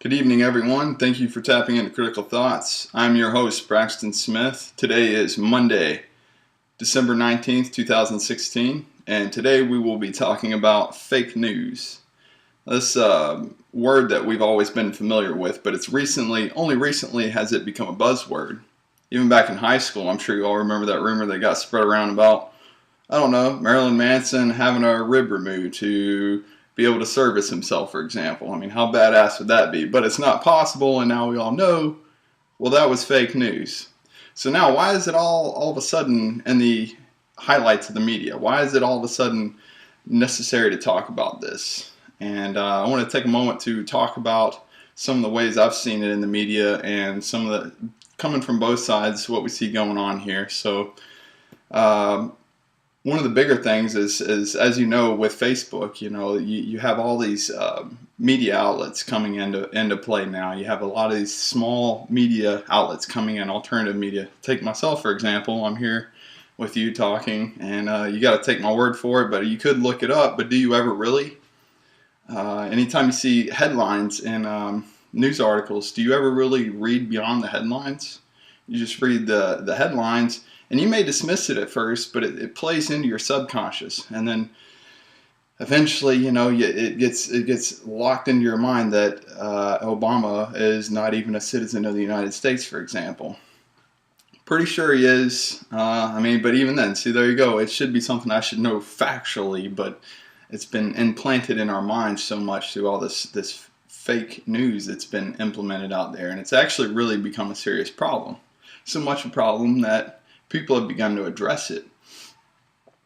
Good evening, everyone. Thank you for tapping into Critical Thoughts. I'm your host, Braxton Smith. Today is Monday, December 19th, 2016, and today we will be talking about fake news. This word that we've always been familiar with, but only recently has it become a buzzword. Even back in high school, I'm sure you all remember that rumor that got spread around about, Marilyn Manson having a rib removed to be able to service himself, for example. I mean, how badass would that be? But it's not possible, and now we all know, well, that was fake news. So now, why is it all of a sudden in the highlights of the media? Why is it all of a sudden necessary to talk about this? And I want to take a moment to talk about some of the ways I've seen it in the media and some of the, coming from both sides, what we see going on here. So, one of the bigger things is as you know, with Facebook, you have all these media outlets coming into play now. You have a lot of these small media outlets coming in, alternative media. Take myself, for example. I'm here with you talking, and you got to take my word for it, but you could look it up, but do you ever really? Anytime you see headlines in news articles, do you ever really read beyond the headlines? You just read the headlines, and you may dismiss it at first, but it plays into your subconscious, and then eventually, it gets locked into your mind that Obama is not even a citizen of the United States, for example. Pretty sure he is. But even then, see, there you go. It should be something I should know factually, but it's been implanted in our minds so much through all this fake news that's been implemented out there, and it's actually really become a serious problem. So much a problem that people have begun to address it.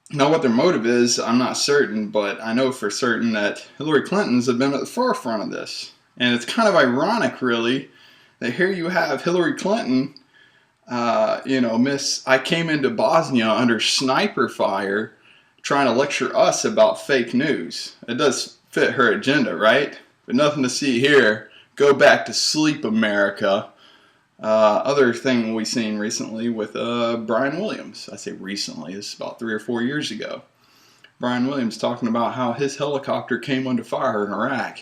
Now, what their motive is, I'm not certain, but I know for certain that Hillary Clinton's have been at the forefront of this. And it's kind of ironic, really, that here you have Hillary Clinton, Miss I came into Bosnia under sniper fire, trying to lecture us about fake news. It does fit her agenda, right? But nothing to see here. Go back to sleep, America. Other thing we've seen recently with Brian Williams. I say recently, this is about 3 or 4 years ago. Brian Williams talking about how his helicopter came under fire in Iraq.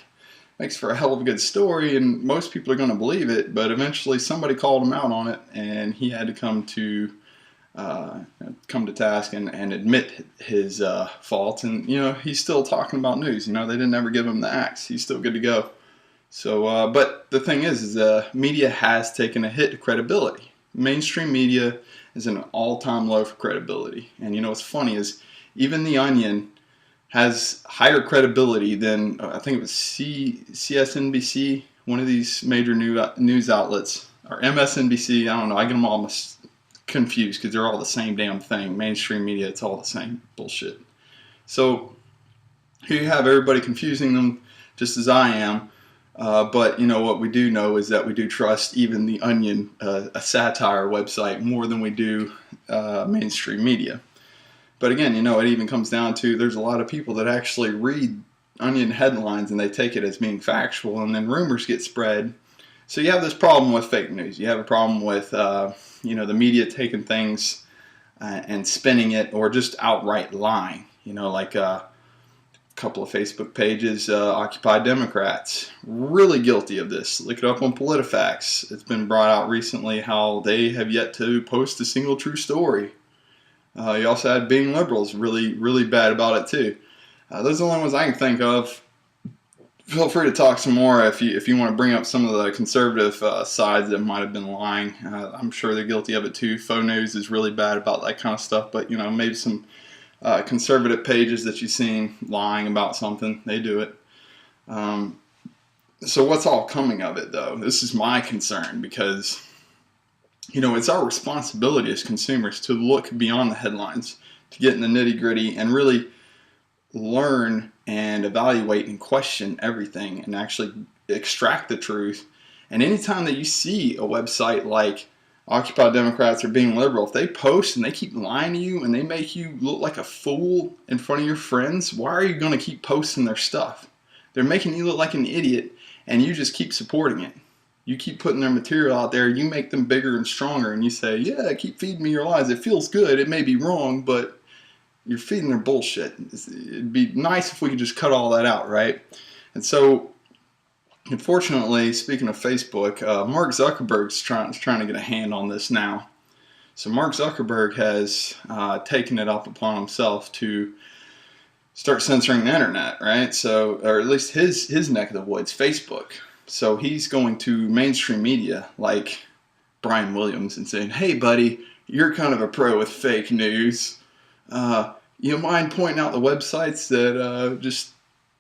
Makes for a hell of a good story, and most people are going to believe it, but eventually somebody called him out on it, and he had to come to task and admit his fault. And, he's still talking about news. They didn't ever give him the axe. He's still good to go. So, but the thing is media has taken a hit to credibility. Mainstream media is an all-time low for credibility. And what's funny is even The Onion has higher credibility than, I think it was CSNBC, one of these major news outlets, or MSNBC, I don't know, I get them all confused because they're all the same damn thing. Mainstream media, it's all the same bullshit. So here you have everybody confusing them just as I am. But what we do know is that we do trust even The Onion, a satire website, more than we do mainstream media. But again, it even comes down to there's a lot of people that actually read Onion headlines and they take it as being factual, and then rumors get spread. So you have this problem with fake news. You have a problem with the media taking things and spinning it, or just outright lying. Like couple of Facebook pages, Occupy Democrats, really guilty of this. Look it up on PolitiFacts. It's been brought out recently how they have yet to post a single true story. You also had Being Liberals, really, really bad about it too. Those are the only ones I can think of. Feel free to talk some more if you want to bring up some of the conservative sides that might have been lying. I'm sure they're guilty of it too. Faux News is really bad about that kind of stuff, but maybe some conservative pages that you've seen lying about something, they do it. So what's all coming of it, though? This is my concern, because it's our responsibility as consumers to look beyond the headlines, to get in the nitty-gritty and really learn and evaluate and question everything and actually extract the truth. And anytime that you see a website like Occupy Democrats or Being Liberal, if they post and they keep lying to you and they make you look like a fool in front of your friends, why are you going to keep posting their stuff? They're making you look like an idiot, and you just keep supporting it. You keep putting their material out there, you make them bigger and stronger, and you say, yeah, keep feeding me your lies. It feels good. It may be wrong, but you're feeding their bullshit. It'd be nice if we could just cut all that out, right? And so Unfortunately, speaking of Facebook, Mark Zuckerberg's trying to get a hand on this now. So Mark Zuckerberg has taken it up upon himself to start censoring the internet, right? So, or at least his neck of the woods, Facebook. So he's going to mainstream media like Brian Williams and saying, "Hey, buddy, you're kind of a pro with fake news. You mind pointing out the websites that just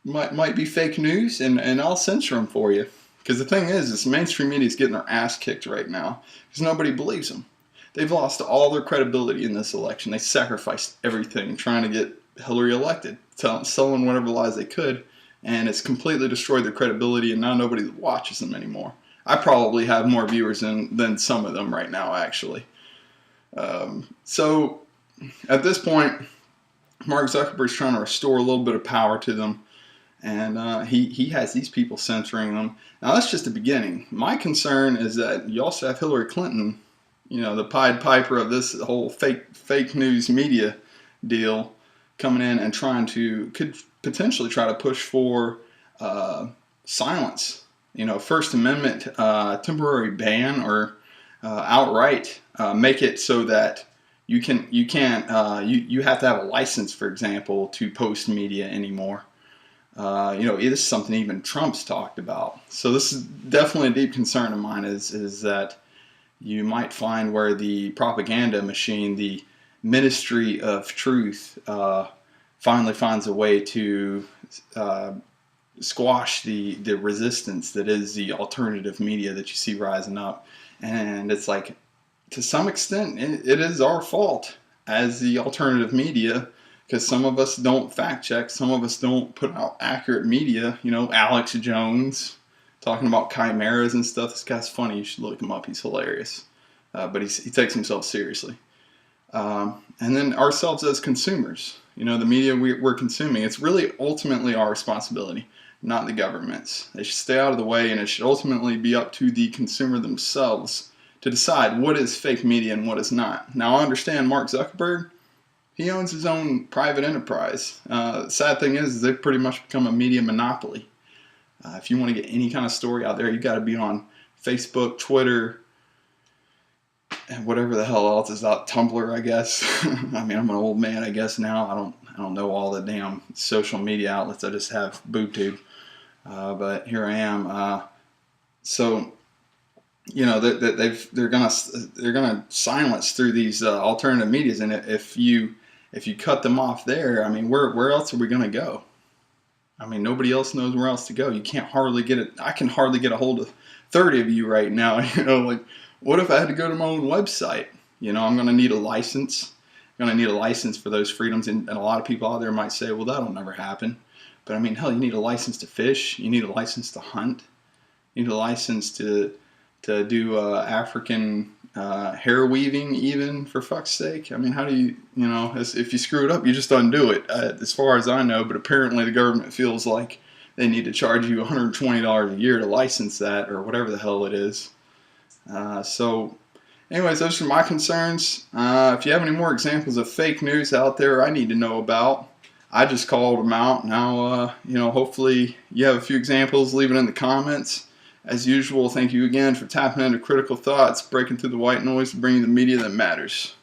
might be fake news, and I'll censor them for you." Because the thing is mainstream media is getting their ass kicked right now because nobody believes them. They've lost all their credibility in this election. They sacrificed everything trying to get Hillary elected, selling whatever lies they could, and it's completely destroyed their credibility, and now nobody watches them anymore. I probably have more viewers than some of them right now, actually. So at this point, Mark Zuckerberg's trying to restore a little bit of power to them, and he has these people censoring them. Now that's just the beginning. My concern is that you also have Hillary Clinton, the Pied Piper of this whole fake news media deal, coming in and could potentially try to push for silence. First Amendment temporary ban, or outright make it so that you have to have a license, for example, to post media anymore. This is something even Trump's talked about. So this is definitely a deep concern of mine, is that you might find where the propaganda machine, the Ministry of Truth, finally finds a way to squash the resistance that is the alternative media that you see rising up. And it's like, to some extent, it is our fault as the alternative media, because some of us don't fact check, some of us don't put out accurate media. Alex Jones talking about chimeras and stuff. This guy's funny. You should look him up. He's hilarious. But he takes himself seriously. And then ourselves as consumers, the media we're consuming, it's really ultimately our responsibility, not the government's. They should stay out of the way, and it should ultimately be up to the consumer themselves to decide what is fake media and what is not. Now, I understand Mark Zuckerberg, he owns his own private enterprise. The sad thing is they've pretty much become a media monopoly. If you want to get any kind of story out there, you got to be on Facebook, Twitter, and whatever the hell else is out, Tumblr, I guess. I mean, I'm an old man, I guess now. I don't know all the damn social media outlets. I just have BoobTube. But here I am. So they're gonna silence through these alternative medias, and if you cut them off there, I mean, where else are we gonna go? I mean, nobody else knows where else to go. You can't hardly get it. I can hardly get a hold of 30 of you right now. Like, what if I had to go to my own website? I'm gonna need a license. I'm gonna need a license for those freedoms, and a lot of people out there might say, well, that'll never happen. But I mean, hell, you need a license to fish. You need a license to hunt. You need a license to do African hair weaving, even, for fuck's sake. I mean, how do you, if you screw it up, you just undo it, as far as I know. But apparently the government feels like they need to charge you $120 a year to license that, or whatever the hell it is. So anyways, those are my concerns. If you have any more examples of fake news out there I need to know about, I just called them out. Now, hopefully you have a few examples. Leave it in the comments. As usual, thank you again for tapping into Critical Thoughts, breaking through the white noise, and bringing the media that matters.